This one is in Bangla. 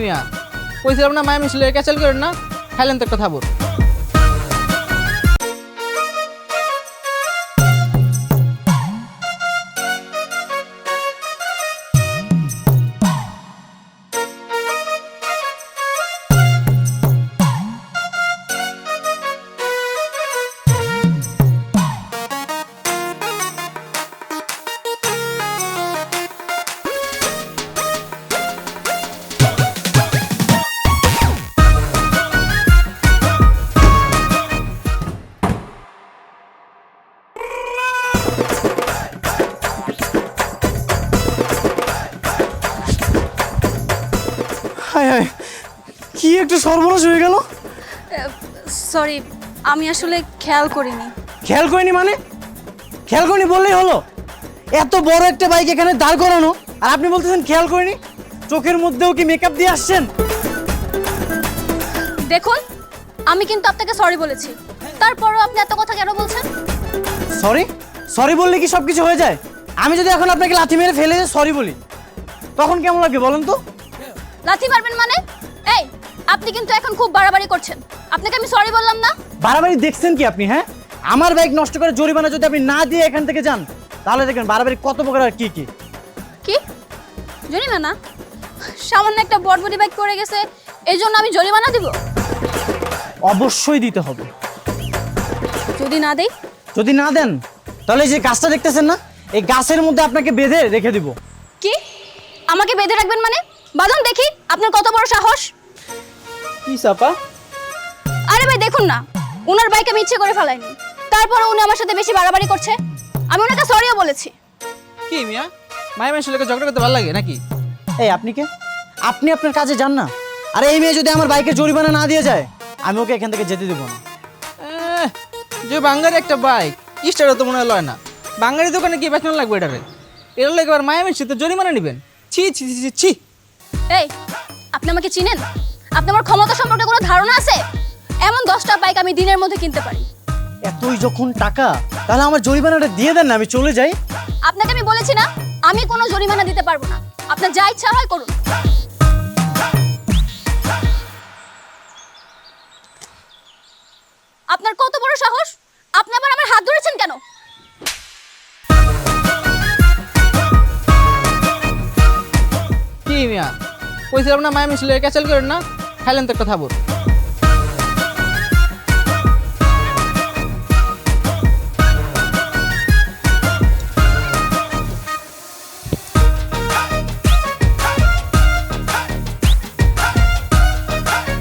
মিয়া কইছিলাম না মায়া মিশলে ক্যান্সেল করেন না, খাইলেন তো একটা থাবর। হায় হায়, কি একটু সর্বনাশ হয়ে গেল। সরি, আমি আসলে খেয়াল করিনি। খেয়াল করিনি মানে? খেয়াল করিনি বললেই হলো? এত বড় একটা বাইক এখানে দাঁড় করানো আর আপনি বলতেছেন খেয়াল করিনি? চোখের মধ্যেও কি মেকআপ দিয়ে আসছেন? দেখুন, আমি কিন্তু আপনাকে সরি বলেছি, তারপরও আপনি এত কথা কেন বলছেন? সরি সরি বললে কি সব কিছু হয়ে যায়? আমি যদি এখন আপনাকে লাথি মেরে ফেলে সরি বলি তখন কেমন লাগে বলেন তো? লাথি মারবেন মানে? এই, আপনি কিন্তু এখন খুব বাড়াবাড়ি করছেন। আপনাকে আমি সরি বললাম না? বাড়াবাড়ি দেখছেন কি আপনি? হ্যাঁ, আমার বাইক নষ্ট করে জরিমানা যদি আপনি না দিয়ে এখান থেকে যান তাহলে দেখবেন বাড়াবাড়ি কত প্রকার আর কি কি। কি জরিমানা? সামান্য একটা বড়বড়ি বাইক পড়ে গেছে এই জন্য আমি জরিমানা দিব? অবশ্যই দিতে হবে। যদি না দেই? যদি না দেন তাহলে এই যে গাছটা দেখতেছেন না, এই গাছের মধ্যে আপনাকে বেঁধে রেখে দিব। কি আমাকে বেঁধে রাখবেন মানে? বাঁধুন দেখি আপনার কত বড় সাহস। কি চাপা? আরে ভাই দেখুন না, ওনার বাইক আমি ইচ্ছে করে ফেলাইনি, তারপরে উনি আমার সাথে বেশি বাড়াবাড়ি করছে। আমি ওনাকে সরিও বলেছি। কি মিয়া মায়া মিশলে ঝগড়া করতে ভালো লাগে নাকি? এই আপনি কে? আপনি আপনার কাজে যান না। আরে এই মেয়ে যদি আমার বাইকে জরিমানা না দিয়ে যায় আমি ওকে এখান থেকে যেতে দেবো না। যে বাঙালি একটা বাইক স্টারও তো মনে হয় লয় না। বাঙালি দোকানে কি বেচন লাগবে এটারে? এর লাগে এবার মায়া মিশলে তো জরিমানা নেবেন? ছি ছি ছি ছি ছি। এই, আপনি আমাকে চিনেন? আপনি আমার ক্ষমতা সম্পর্কে কোনো ধারণা আছে? এমন 10টা বাইক আমি দিনের মধ্যে কিনতে পারি। এতই যখন টাকা তাহলে আমার জরিমানাটা দিয়ে দেন না, আমি চলে যাই। আপনাকে আমি বলেছি না, আমি কোনো জরিমানা দিতে পারবো না। আপনার যা ইচ্ছা হয় করুন। আপনার কত বড় সাহস? আপনি আবার আমার হাত ধরেছেন কেন? কি মিয়া কইছিলাম না মায়া মিশলে ক্যান্সেল করেন না, খাইলেন তো একটা থাবর।